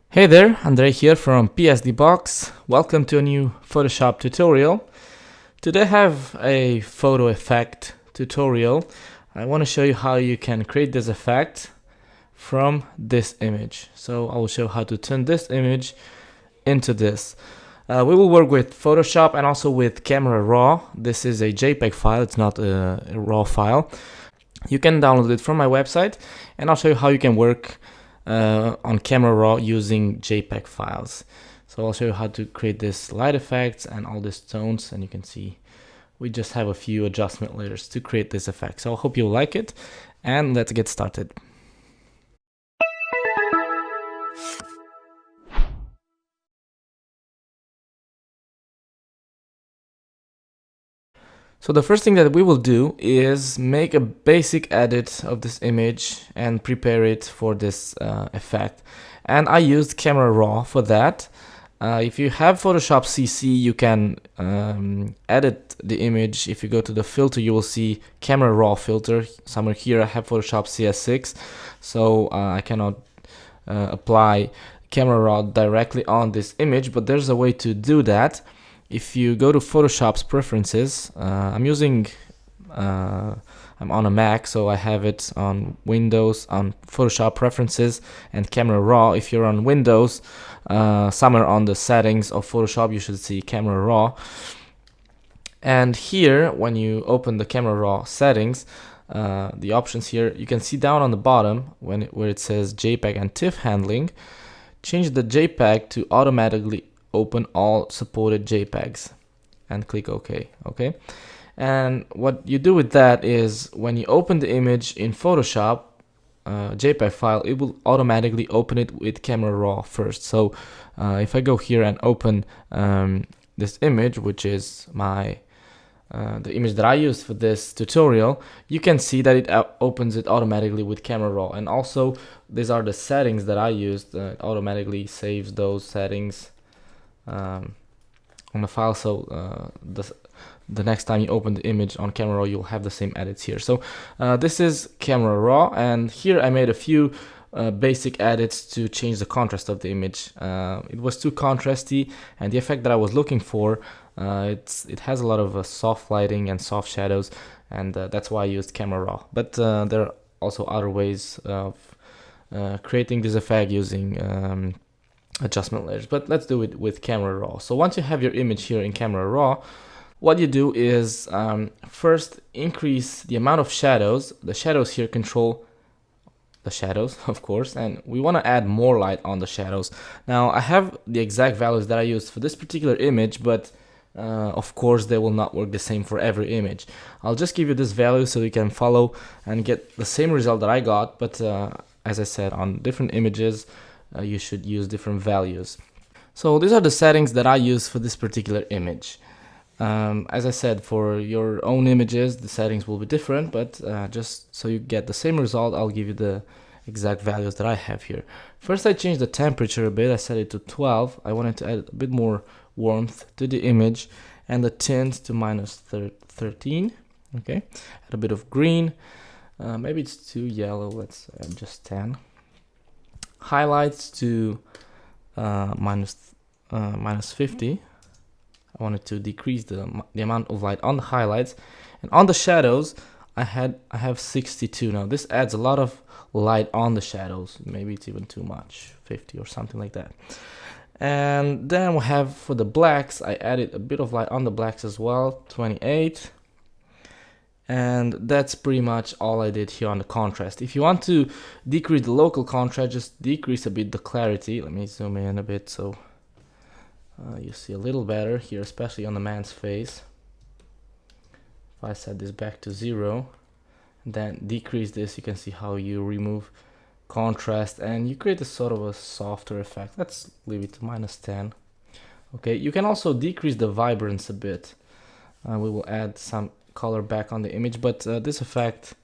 Hey there, Andre here from PSDBox. Welcome to a new Photoshop tutorial. Today I have a photo effect tutorial. I want to show you how you can create this effect from this image. So I will show how to turn this image into this. We will work with Photoshop and also with Camera Raw. This is a JPEG file, it's not a RAW file. You can download it from my website, and I'll show you how you can work on Camera Raw using JPEG files. So I'll show you how to create this light effects and all these tones, and you can see we just have a few adjustment layers to create this effect. So I hope you'll like it, and let's get started. So the first thing that we will do is make a basic edit of this image and prepare it for this effect. And I used Camera Raw for that. If you have Photoshop CC, you can edit the image. If you go to the filter, you will see Camera Raw filter. Somewhere here I have Photoshop CS6, so I cannot apply Camera Raw directly on this image, but there's a way to do that. If you go to Photoshop's preferences, I'm on a Mac, so I have it on Windows, on Photoshop preferences and Camera Raw. If you're on Windows, somewhere on the settings of Photoshop, you should see Camera Raw. And here, when you open the Camera Raw settings, the options here, you can see down on the bottom where it says JPEG and TIFF handling. Change the JPEG to automatically open all supported JPEGs and click OK. And what you do with that is when you open the image in Photoshop JPEG file, it will automatically open it with Camera Raw first. So if I go here and open this image, which is my the image that I used for this tutorial, you can see that it opens it automatically with Camera Raw. And also these are the settings that I used. It automatically saves those settings on the file, so the next time you open the image on Camera Raw, you'll have the same edits here. So this is Camera Raw, and here I made a few basic edits to change the contrast of the image. It was too contrasty, and the effect that I was looking for, it has a lot of soft lighting and soft shadows, and that's why I used Camera Raw. But there are also other ways of creating this effect using adjustment layers, but let's do it with Camera Raw. So once you have your image here in Camera Raw, what you do is first increase the amount of shadows. The shadows here control the shadows, of course, and we want to add more light on the shadows. Now I have the exact values that I used for this particular image, but of course they will not work the same for every image. I'll just give you this value so you can follow and get the same result that I got, but as I said, on different images you should use different values. So these are the settings that I use for this particular image. As I said, for your own images the settings will be different, but just so you get the same result, I'll give you the exact values that I have here. First, I changed the temperature a bit. I set it to 12. I wanted to add a bit more warmth to the image, and the tint to -13. Okay, add a bit of green. Maybe it's too yellow. Let's add just 10. Highlights to -50. I wanted to decrease the amount of light on the highlights, and on the shadows I have 62. Now this adds a lot of light on the shadows. Maybe it's even too much, 50 or something like that. And then we have for the blacks, I added a bit of light on the blacks as well, 28. And that's pretty much all I did here on the contrast. If you want to decrease the local contrast, just decrease a bit the clarity. Let me zoom in a bit so you see a little better here, especially on the man's face. If I set this back to 0 and then decrease this, you can see how you remove contrast and you create a sort of a softer effect. Let's leave it to -10. Okay, you can also decrease the vibrance a bit. We will add some color back on the image, but this effect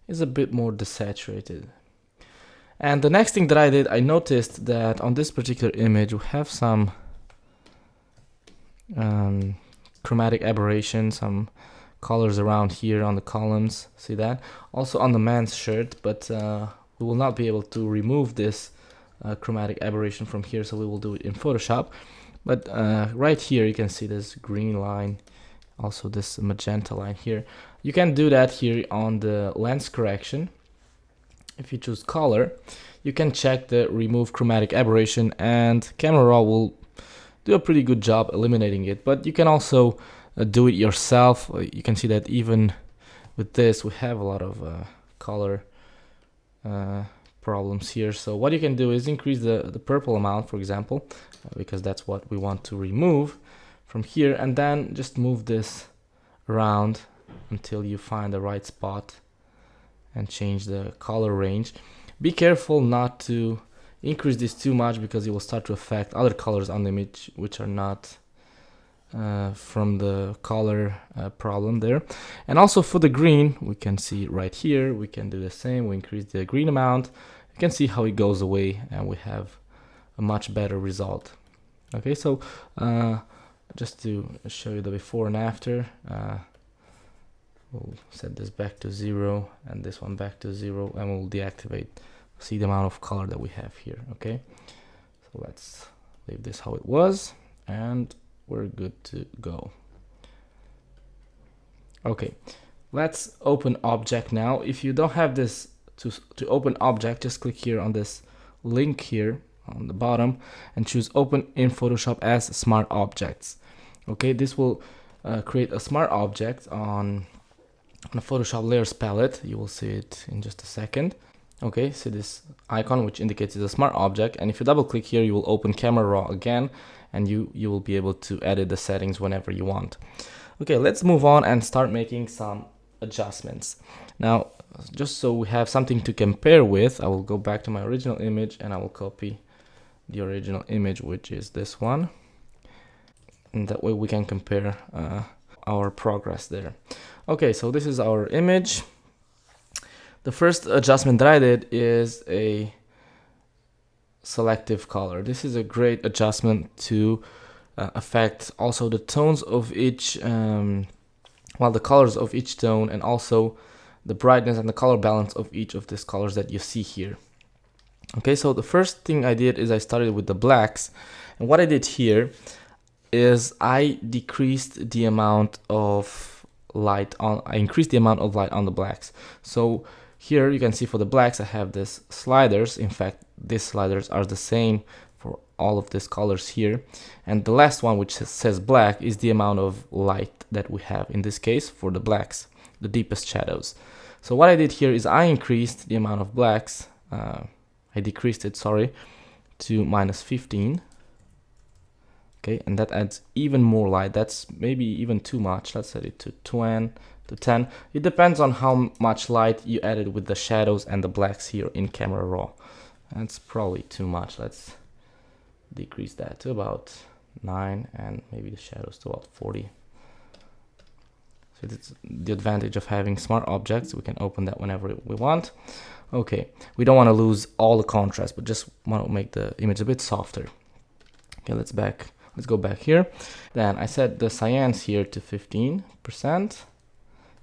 is a bit more desaturated. And the next thing that I did, I noticed that on this particular image we have some chromatic aberration, some colors around here on the columns. See that? Also on the man's shirt, but we will not be able to remove this chromatic aberration from here, so we will do it in Photoshop. But right here you can see this green line, also this magenta line here. You can do that here on the lens correction. If you choose color, you can check the remove chromatic aberration, and Camera Raw will do a pretty good job eliminating it. But you can also do it yourself. You can see that even with this we have a lot of color problems here. So what you can do is increase the purple amount, for example, because that's what we want to remove from here, and then just move this around until you find the right spot and change the color range. Be careful not to increase this too much, because it will start to affect other colors on the image which are not from the color problem there. And also for the green, we can see right here, we can do the same. We increase the green amount. You can see how it goes away, and we have a much better result. Okay, so just to show you the before and after, we'll set this back to 0 and this one back to 0, and we'll deactivate. See the amount of color that we have here. Okay, so let's leave this how it was, and we're good to go. Okay, let's open object now. If you don't have this to open object, just click here on this link here on the bottom and choose open in Photoshop as smart objects. Okay, this will create a smart object on the Photoshop layers palette. You will see it in just a second. Okay, see this icon which indicates it's a smart object, and if you double click here, you will open Camera Raw again, and you will be able to edit the settings whenever you want. Okay, let's move on and start making some adjustments. Now, just so we have something to compare with, I will go back to my original image and I will copy the original image, which is this one, and that way we can compare our progress there. Okay, so this is our image. The first adjustment that I did is a selective color. This is a great adjustment to affect also the tones of each, the colors of each tone, and also the brightness and the color balance of each of these colors that you see here. Okay, so the first thing I did is I started with the blacks, and what I did here is I decreased the amount of light on, I increased the amount of light on the blacks. So here you can see for the blacks I have these sliders. In fact, these sliders are the same for all of these colors here, and the last one, which says black, is the amount of light that we have in this case for the blacks, the deepest shadows. So what I did here is I increased the amount of blacks, I decreased it, sorry, to -15. Okay, and that adds even more light. That's maybe even too much. Let's set it to 10. It depends on how much light you added with the shadows and the blacks here in Camera Raw. That's probably too much. Let's decrease that to about 9, and maybe the shadows to about 40. So that's the advantage of having smart objects. We can open that whenever we want. Okay, we don't want to lose all the contrast, but just want to make the image a bit softer. Okay, let's go back here. Then I set the cyans here to 15%.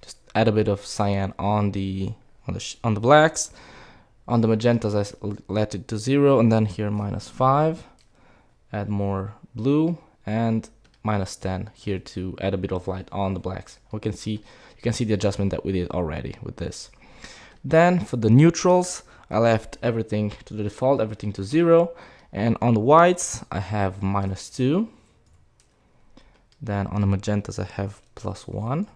Just add a bit of cyan on the blacks. On the magentas, I let it to 0, and then here -5. Add more blue, and -10 here to add a bit of light on the blacks. You can see the adjustment that we did already with this. Then for the neutrals, I left everything to the default, everything to 0, and on the whites I have -2. Then on the magentas I have +1.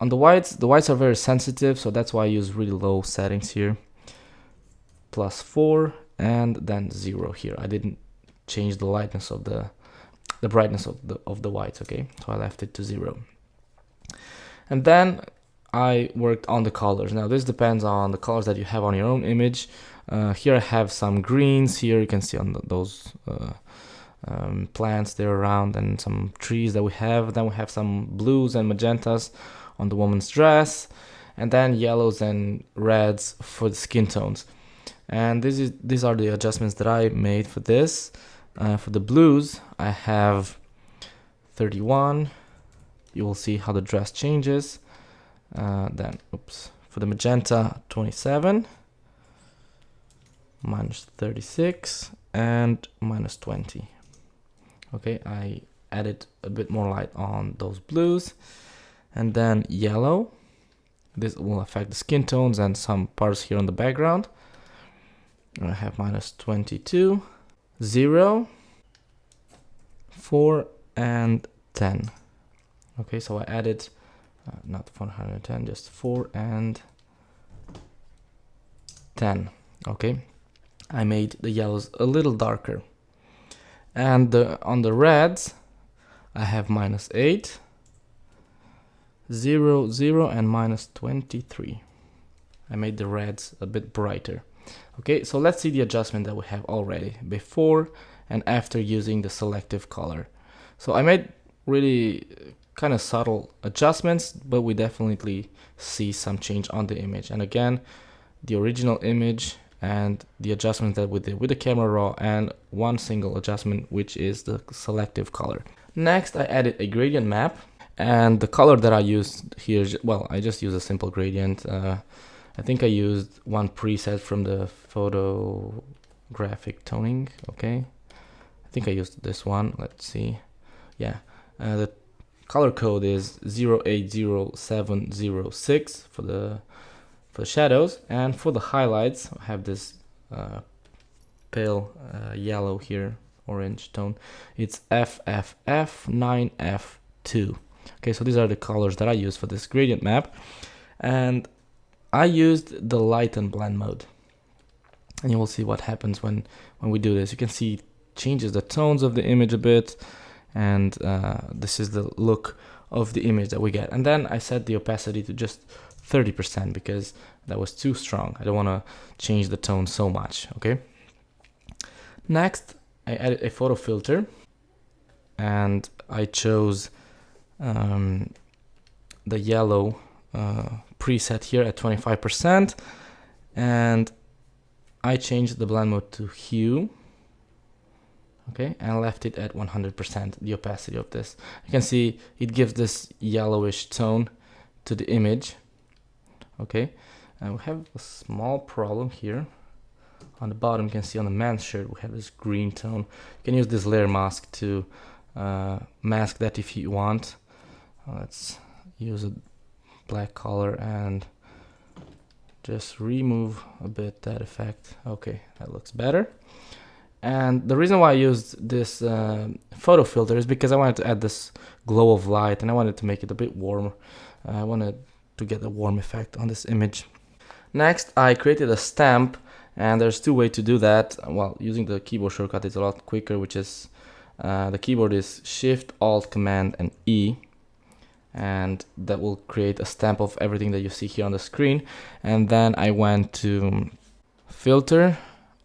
On the whites are very sensitive, so that's why I use really low settings here. +4, and then 0 here. I didn't change the lightness of the brightness of the whites. Okay, so I left it to 0. And then I worked on the colors. Now this depends on the colors that you have on your own image. Here I have some greens. Here you can see on those plants there around, and some trees that we have. Then we have some blues and magentas on the woman's dress, and then yellows and reds for the skin tones. And these are the adjustments that I made for this. For the blues, I have 31. You will see how the dress changes. Then, for the magenta, 27. minus 36, and minus 20. Okay, I added a bit more light on those blues, and then yellow. This will affect the skin tones and some parts here on the background. I have minus 22, 0, 4, and 10. Okay, so I added not 410, just 4 and 10. Okay, I made the yellows a little darker. And on the reds, I have minus 8, 0, 0, and minus 23. I made the reds a bit brighter. Okay, so let's see the adjustment that we have already before and after using the selective color. So I made really kind of subtle adjustments, but we definitely see some change on the image. And again, the original image and the adjustment that we did with the camera raw, and one single adjustment, which is the selective color. Next, I added a gradient map, and the color that I used here, well, I just used a simple gradient. I think I used one preset from the photographic toning. Okay, I think I used this one. Let's see. Yeah, the color code is 080706 for the shadows, and for the highlights I have this pale yellow here, orange tone. It's FFF9F2. Okay, so these are the colors that I use for this gradient map, and I used the light and blend mode, and you will see what happens when we do this. You can see it changes the tones of the image a bit, and this is the look of the image that we get. And then I set the opacity to just 30% because that was too strong. I don't want to change the tone so much. Okay, next I added a photo filter, and I chose the yellow preset here at 25%, and I changed the blend mode to hue. Okay, and left it at 100%, the opacity of this. You can see it gives this yellowish tone to the image. Okay, and we have a small problem here. On the bottom, you can see on the man's shirt, we have this green tone. You can use this layer mask to mask that if you want. Let's use a black color and just remove a bit that effect. Okay, that looks better. And the reason why I used this photo filter is because I wanted to add this glow of light, and I wanted to make it a bit warm. I wanted to get a warm effect on this image. Next, I created a stamp, and there's two ways to do that. Well, using the keyboard shortcut is a lot quicker, which is the keyboard is Shift, Alt, Command, and E, and that will create a stamp of everything that you see here on the screen. And then I went to Filter,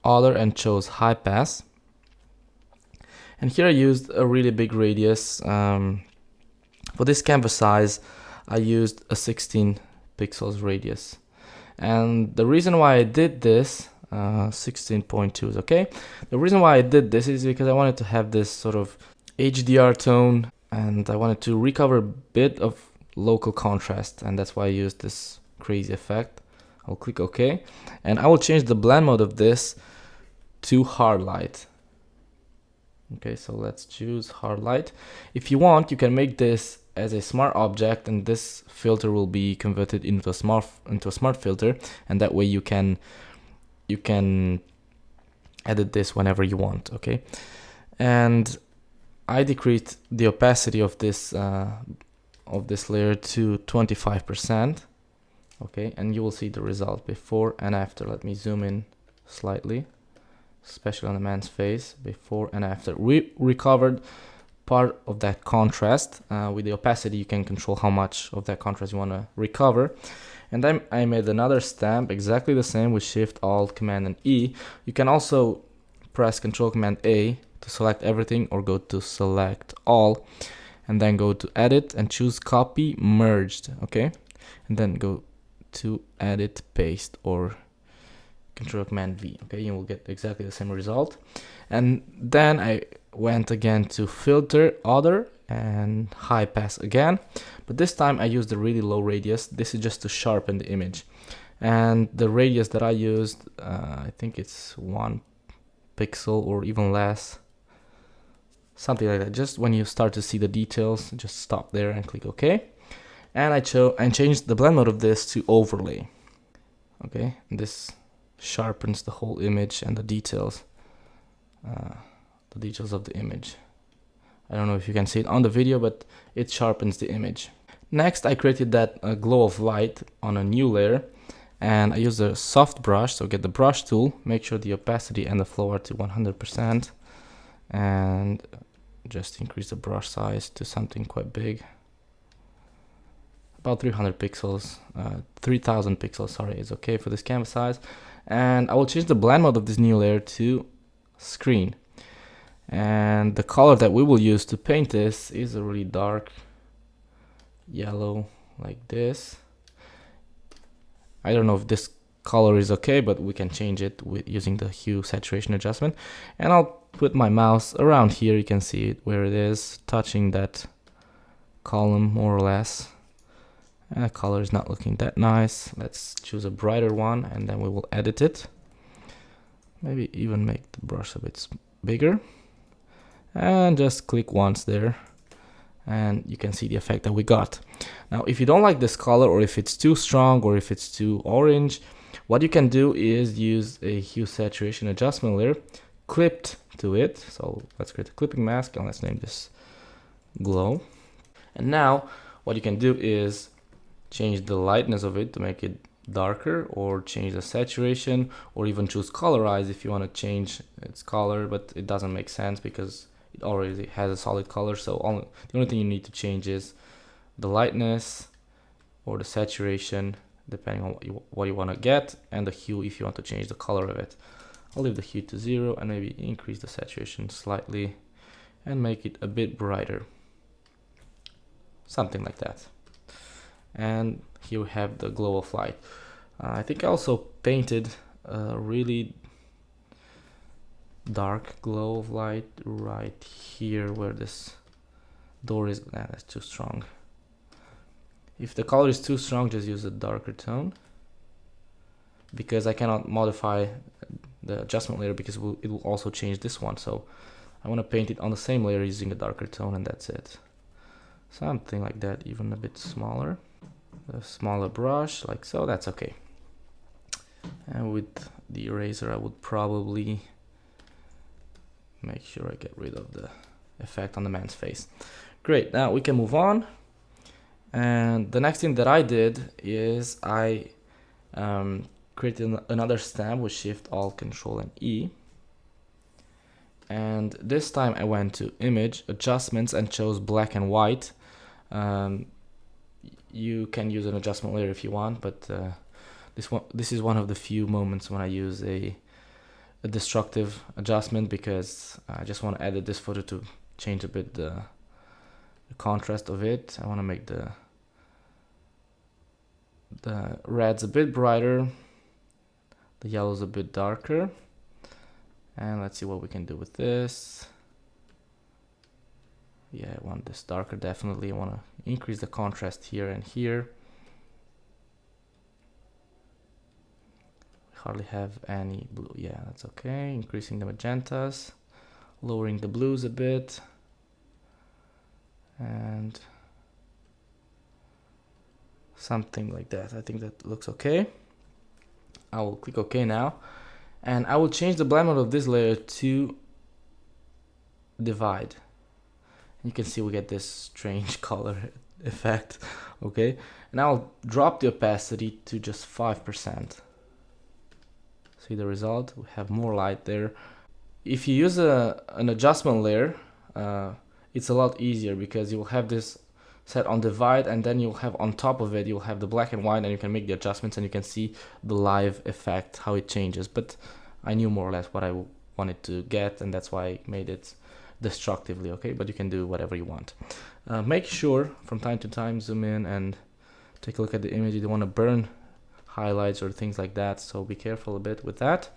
Other, and chose High Pass. And here I used a really big radius. For this canvas size, I used a 16 pixels radius. And the reason why I did this, 16.2 is okay. The reason why I did this is because I wanted to have this sort of HDR tone, and I wanted to recover a bit of local contrast, and that's why I used this crazy effect. I'll click OK, and I will change the blend mode of this to hard light. Okay, so let's choose hard light. If you want, you can make this as a smart object, and this filter will be converted into a smart filter, and that way you can edit this whenever you want. Okay, and I decreased the opacity of this layer to 25%. Okay, and you will see the result before and after. Let me zoom in slightly, especially on the man's face, before and after. We recovered part of that contrast. With the opacity, you can control how much of that contrast you want to recover. And then I made another stamp exactly the same with Shift, Alt, Command, and E. You can also press Control, Command, A to select everything, or go to Select All, and then go to Edit and choose Copy Merged. Okay, and then go to Edit, Paste, or Control Command V. Okay, you will get exactly the same result. And then I went again to Filter, Other, and High Pass again, but this time I used a really low radius. This is just to sharpen the image, And the radius that I used, I think it's 1 pixel or even less, something like that. Just when you start to see the details, just stop there and click OK. And I changed the blend mode of this to overlay. Okay, and this sharpens the whole image and the details of the image. I don't know if you can see it on the video, but it sharpens the image. Next, I created that glow of light on a new layer, and I use a soft brush. So get the brush tool, make sure the opacity and the flow are to 100%, and just increase the brush size to something quite big, about 300 pixels, 3000 pixels, sorry, is okay for this canvas size. And I will change the blend mode of this new layer to screen. And the color that we will use to paint this is a really dark yellow like this. I don't know if this color is okay, but we can change it with using the hue saturation adjustment. And I'll put my mouse around here. You can see it where it is, touching that column more or less. And the color is not looking that nice. Let's choose a brighter one, and then we will edit it. Maybe even make the brush a bit bigger. And just click once there, and you can see the effect that we got. Now, if you don't like this color, or if it's too strong, or if it's too orange, what you can do is use a hue saturation adjustment layer clipped to it. So let's create a clipping mask, and let's name this glow. And now what you can do is change the lightness of it to make it darker, or change the saturation, or even choose colorize if you want to change its color, but it doesn't make sense because it already has a solid color. So the only thing you need to change is the lightness or the saturation, depending on what you want to get, and the hue if you want to change the color of it. I'll leave the hue to 0 and maybe increase the saturation slightly and make it a bit brighter, something like that. And here we have the glow of light. I think I also painted a really dark glow of light right here where this door is. That's too strong. If the color is too strong, just use a darker tone, because I cannot modify the adjustment layer because it will also change this one. So I want to paint it on the same layer using a darker tone, and that's it. Something like that, even a bit smaller. A smaller brush, like so, that's okay. And with the eraser, I would probably make sure I get rid of the effect on the man's face. Great, now we can move on. And the next thing that I did is I created another stamp with Shift, Alt, Control, and E. And this time I went to Image, Adjustments, and chose Black and White. You can use an adjustment layer if you want, but this is one of the few moments when I use a destructive adjustment, because I just want to edit this photo to change a bit the contrast of it. I want to make the reds a bit brighter, the yellows a bit darker, and let's see what we can do with this. Yeah, I want this darker, definitely. I want to increase the contrast here and here. Hardly have any blue. Yeah, that's okay. Increasing the magentas, lowering the blues a bit, and something like that. I think that looks okay. I will click OK now, and I will change the blend mode of this layer to divide. You can see we get this strange color effect. Okay, and I'll drop the opacity to just 5%. See the result? We have more light there. If you use an adjustment layer, it's a lot easier, because you will have this set on divide, and then you'll have on top of it, you'll have the black and white, and you can make the adjustments, and you can see the live effect, how it changes. But I knew more or less what I wanted to get, and that's why I made it destructively. Okay, but you can do whatever you want. Make sure from time to time zoom in and take a look at the image. You don't want to burn highlights or things like that, so be careful a bit with that.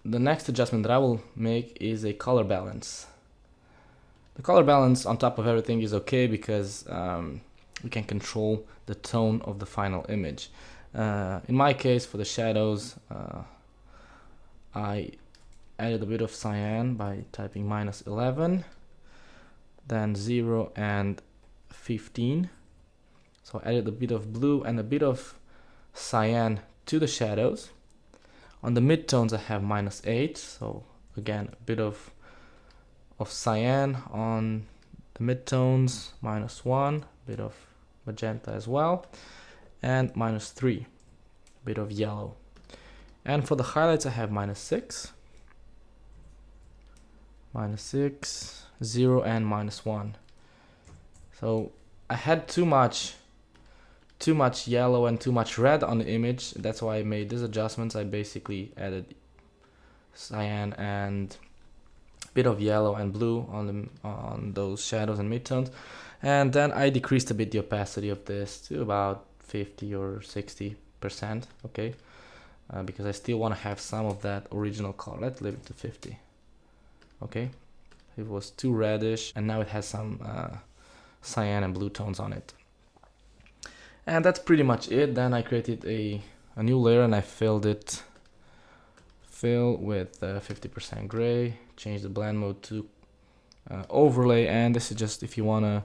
The next adjustment that I will make is a color balance. The color balance on top of everything is okay, because we can control the tone of the final image. In my case, for the shadows, I added a bit of cyan by typing -11, then 0 and 15. So I added a bit of blue and a bit of cyan to the shadows. On the midtones I have -8, so again a bit of cyan on the midtones, -1, bit of magenta as well, and -3, bit of yellow. And for the highlights I have -6, 0 and -1. So I had too much yellow and too much red on the image. That's why I made these adjustments. I basically added cyan and a bit of yellow and blue on those shadows and midtones, and then I decreased a bit the opacity of this to about 50 or 60%. Okay, because I still want to have some of that original color. Let's leave it to 50. Okay, it was too reddish, and now it has some cyan and blue tones on it. And that's pretty much it. Then I created a new layer and I fill with 50% gray, change the blend mode to overlay, and this is just if you want to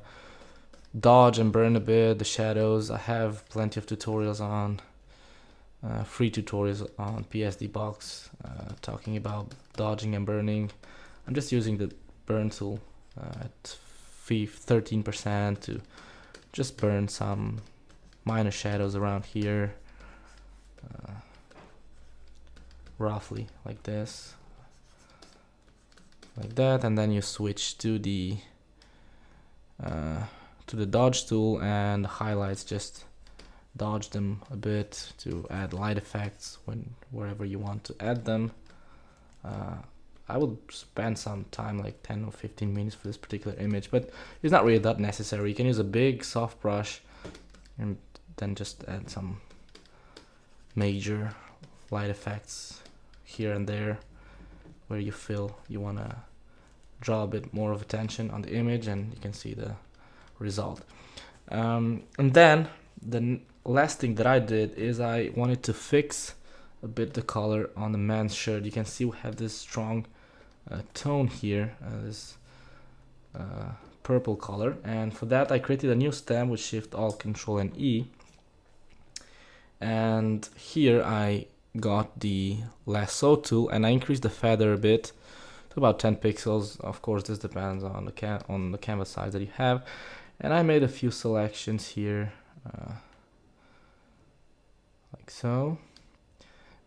dodge and burn a bit the shadows. I have plenty of tutorials on free tutorials on PSD Box talking about dodging and burning. I'm just using the burn tool at 13% to just burn some minor shadows around here, roughly like this, like that, and then you switch to the dodge tool and the highlights, just dodge them a bit to add light effects wherever you want to add them. I would spend some time, like 10 or 15 minutes for this particular image, but it's not really that necessary. You can use a big soft brush and then just add some major light effects here and there where you feel you want to draw a bit more of attention on the image, and you can see the result. And then the last thing that I did is I wanted to fix a bit the color on the man's shirt. You can see we have this strong tone here, this purple color, and for that I created a new stem with Shift, Alt, Control and E, and here I got the lasso tool and I increased the feather a bit to about 10 pixels. Of course this depends on the canvas size that you have, and I made a few selections here like so,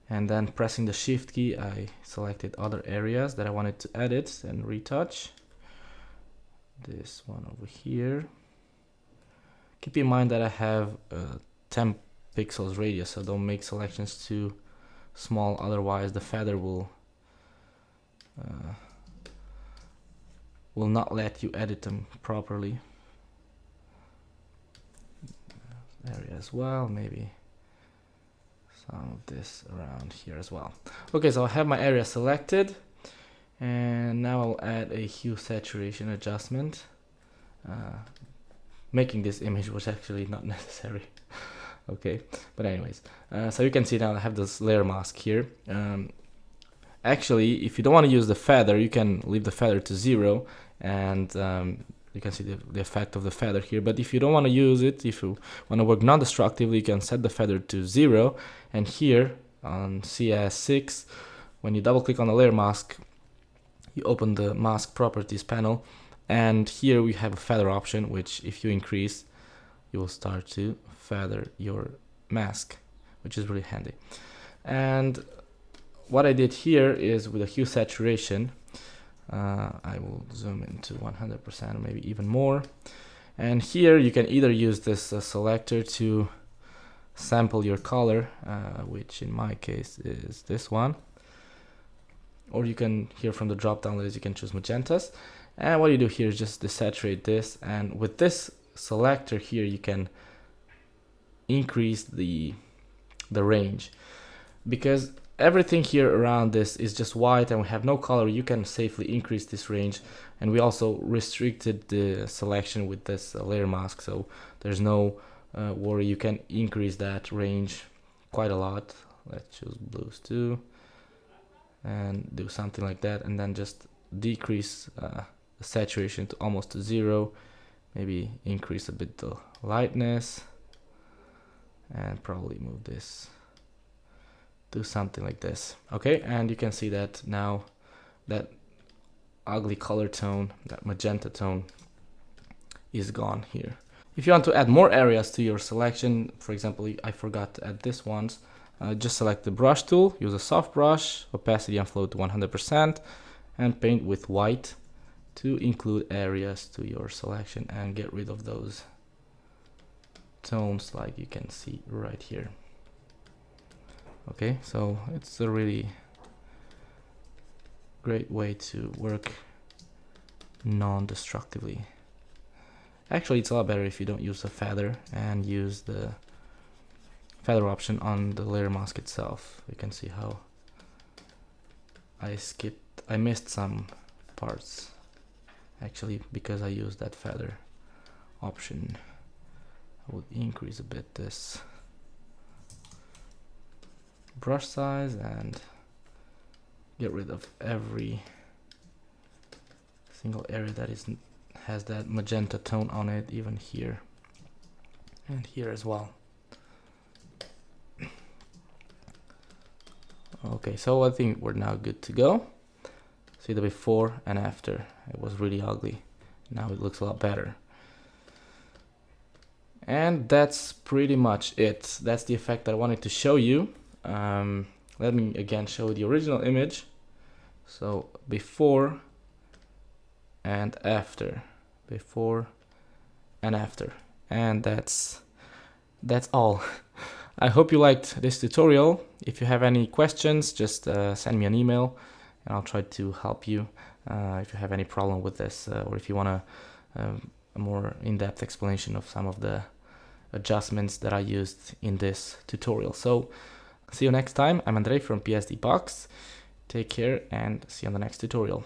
and then pressing the Shift key I selected other areas that I wanted to edit and retouch. This one over here. Keep in mind that I have 10 pixels radius, so don't make selections too small, otherwise the feather will not let you edit them properly. Area as well, maybe some of this around here as well. Okay, so I have my area selected, and now I'll add a hue saturation adjustment. Making this image was actually not necessary. Okay, but anyways, so you can see now I have this layer mask here. Actually, if you don't want to use the feather, you can leave the feather to 0, and you can see the effect of the feather here. But if you don't want to use it, if you want to work non-destructively, you can set the feather to 0, and here on CS6, when you double click on the layer mask, you open the mask properties panel, and here we have a feather option, which if you increase, you will start to feather your mask, which is really handy. And what I did here is with a hue saturation, I will zoom into 100% or maybe even more, and here you can either use this selector to sample your color, which in my case is this one, or you can, here from the drop down list, you can choose magentas, and what you do here is just desaturate this, and with this selector here you can increase the range, because everything here around this is just white and we have no color. You can safely increase this range, and we also restricted the selection with this layer mask, so there's no worry. You can increase that range quite a lot. Let's choose blues too and do something like that, and then just decrease the saturation to almost to 0. Maybe increase a bit the lightness and probably move this, do something like this. Okay, and you can see that now that ugly color tone, that magenta tone, is gone here. If you want to add more areas to your selection, for example, I forgot to add this ones, just select the brush tool, use a soft brush, opacity and flow to 100%, and paint with white to include areas to your selection and get rid of those tones like you can see right here. Okay, so it's a really great way to work non-destructively. Actually, it's a lot better if you don't use a feather and use the feather option on the layer mask itself. You can see how I missed some parts actually because I used that feather option. I would increase a bit this brush size and get rid of every single area that has that magenta tone on it, even here and here as well. Okay, so I think we're now good to go. See the before and after. It was really ugly. Now it looks a lot better. And that's pretty much it. That's the effect that I wanted to show you. Let me again show the original image. So before and after, before and after, and that's all. I hope you liked this tutorial. If you have any questions, just send me an email and I'll try to help you. If you have any problem with this, or if you want a more in-depth explanation of some of the adjustments that I used in this tutorial. So see you next time. I'm Andrei from PSD Box. Take care and see you on the next tutorial.